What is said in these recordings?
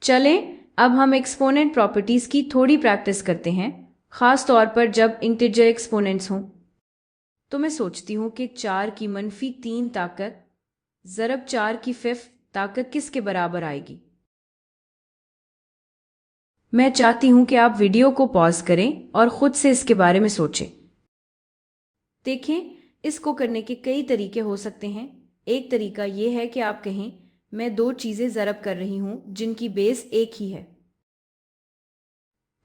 चलें अब हम एक्सपोनेंट प्रॉपर्टीज की थोड़ी प्रैक्टिस करते हैं, खास तौर पर जब इंटीजर एक्सपोनेंट्स हों। तो मैं सोचती हूँ कि 4 की -3 ताकत ज़रब 4 की 5th ताकत किसके बराबर आएगी। मैं चाहती हूँ कि आप वीडियो को पॉज करें और खुद से इसके बारे में सोचें। देखें, इसको करने के कई तरीके हो सकते हैं। एक तरीका यह है कि आप कहें मैं दो चीज़ें ज़रब कर रही हूँ जिनकी बेस एक ही है,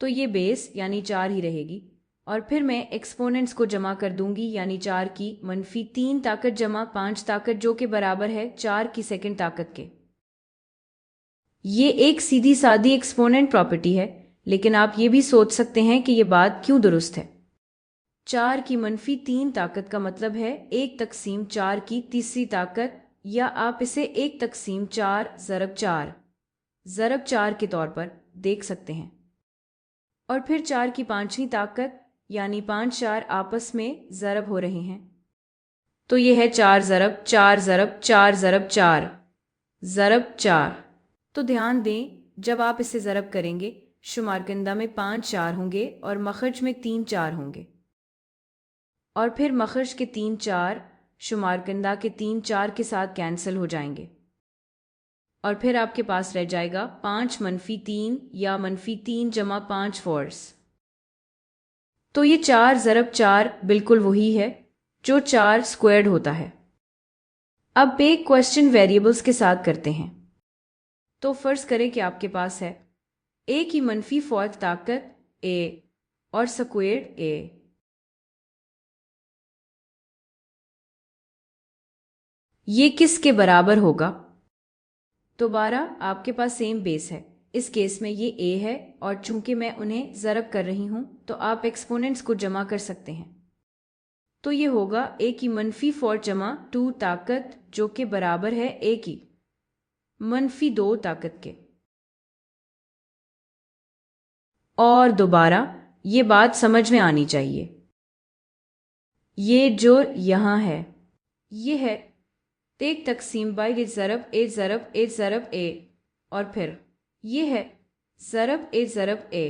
तो ये बेस यानी 4 ही रहेगी, और फिर मैं एक्सपोनेंट्स को जमा कर दूंगी, यानी 4 की -3 ताकत जमा 5 ताकत, जो कि बराबर है 4 की सेकंड ताकत के। ये एक सीधी सादी एक्सपोनेंट प्रॉपर्टी है, लेकिन आप ये भी सोच सकते हैं कि ये बात क्यों दुरुस्त है। 4 की -3 ताकत का मतलब है 1 तक़सीम 4 की तीसरी ताकत, या आप इसे 1 तक़सीम 4 ज़रब 4 के तौर पर देख सकते हैं। और फिर 4 की 5वीं ताकत यानी 5 4 आपस में ज़रब हो रहे हैं, तो ये है 4 ज़रब 4 ज़रब 4 ज़रब 4 ज़रब 4। तो ध्यान दें, जब आप इसे ज़रब करेंगे शुमारकंदा में 5 4 होंगे और मखरज में 3 4 होंगे, और फिर मखरज के 3 4 शुमारकंदा के 3 4 के साथ कैंसिल हो जाएंगे, और फिर आपके पास रह जाएगा 5 -3 या -3 जमा 5 फोर्स। तो ये 4 ज़रब 4 बिल्कुल वही है जो 4 स्क्वायर्ड होता है। अब एक क्वेश्चन वेरिएबल्स के साथ करते हैं। तो फर्ज करें कि आपके पास है a की -4th ताकत a और स्क्वायर्ड a। ये किसके बराबर होगा? दोबारा आपके पास सेम बेस है, इस केस में ये a है, और चूंकि मैं उन्हें ज़रब कर रही हूं तो आप एक्सपोनेंट्स को जमा कर सकते हैं। तो ये होगा a की -4 जमा 2 ताकत, जो कि बराबर है a की -2 ताकत के। और दोबारा ये बात समझ में आनी चाहिए, ये जो यहाँ है ये है 1 तक़सीम बाई a ज़रब a ज़रब a ज़रब a, और फिर ये है ज़रब a ज़रब a।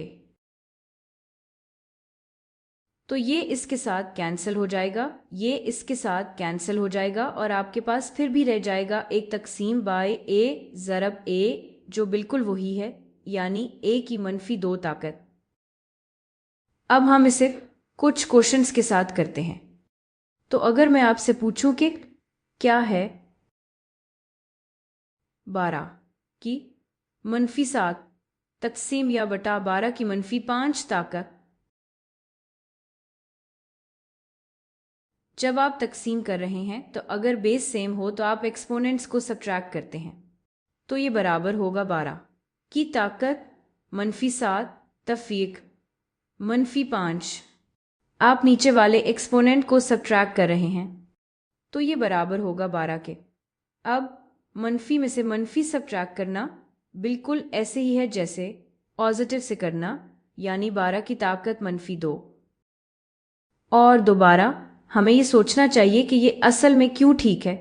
तो ये इसके साथ कैंसिल हो जाएगा, ये इसके साथ कैंसिल हो जाएगा, और आपके पास फिर भी रह जाएगा 1 तक़सीम बाय a ज़रब a, जो बिल्कुल वही है, यानी a की -2 ताकत। अब हम इसे कुछ क्वेश्चंस के साथ करते हैं। तो अगर मैं आपसे पूछूं कि क्या है 12 की -7 तक़सीम या बटा 12 की -5 ताकत। जब आप तक़सीम कर रहे हैं तो अगर बेस सेम हो तो आप एक्सपोनेंट्स को सब्ट्रैक्ट करते हैं, तो ये बराबर होगा 12 की ताकत -7 तफ़ीक -5। आप नीचे वाले एक्सपोनेंट को सब्ट्रैक्ट कर रहे हैं, तो ये बराबर होगा 12 के। अब मनफी में से मनफी सब्ट्रैक्ट करना बिल्कुल ऐसे ही है जैसे पॉजिटिव से करना, यानी 12 की ताकत -2। और दोबारा हमें ये सोचना चाहिए कि ये असल में क्यों ठीक है।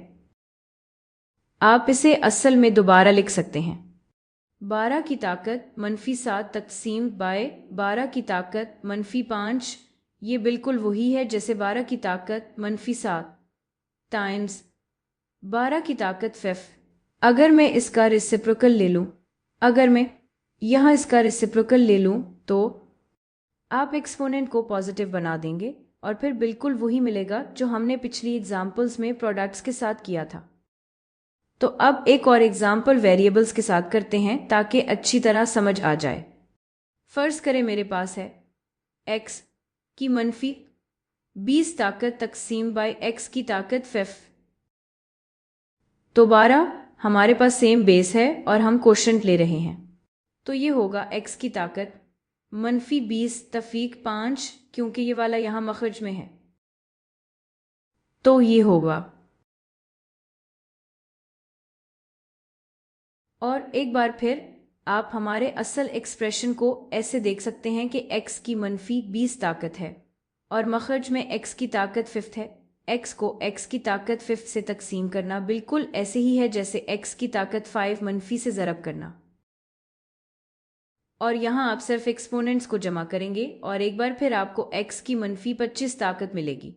आप इसे असल में दोबारा लिख सकते हैं 12 की ताकत -7 तक़सीम बाय 12 की ताकत -5। ये बिल्कुल वही है जैसे 12 की ताकत -7 टाइम्स 12 की ताकत 5। अगर मैं इसका रेसिप्रोकल ले लूं, अगर मैं यहाँ इसका रेसिप्रोकल ले लूं, तो आप एक्सपोनेंट को पॉजिटिव बना देंगे, और फिर बिल्कुल वही मिलेगा जो हमने पिछली एग्जाम्पल्स में प्रोडक्ट्स के साथ किया था। तो अब एक और एग्जाम्पल वेरिएबल्स के साथ करते हैं ताकि अच्छी तरह समझ आ जाए। फर्ज करें मेरे पास है x की -20 ताकत तक़सीम बाय x की ताकत 5। दोबारा हमारे पास सेम बेस है और हम क्वोशंट ले रहे हैं, तो ये होगा x की ताकत -20 तफ़ीक 5, क्योंकि ये वाला यहाँ मखरज में है, तो ये होगा। और एक बार फिर आप हमारे असल एक्सप्रेशन को ऐसे देख सकते हैं कि x की -20 ताकत है और मखरज में x की ताकत 5 है। x को x की ताकत 5 से तकसीम करना बिल्कुल ऐसे ही है जैसे x की ताकत 5 मनफी से ज़रब करना। और यहाँ आप सिर्फ एक्सपोनेंट्स को जमा करेंगे और एक बार फिर आपको x की -25 ताकत मिलेगी।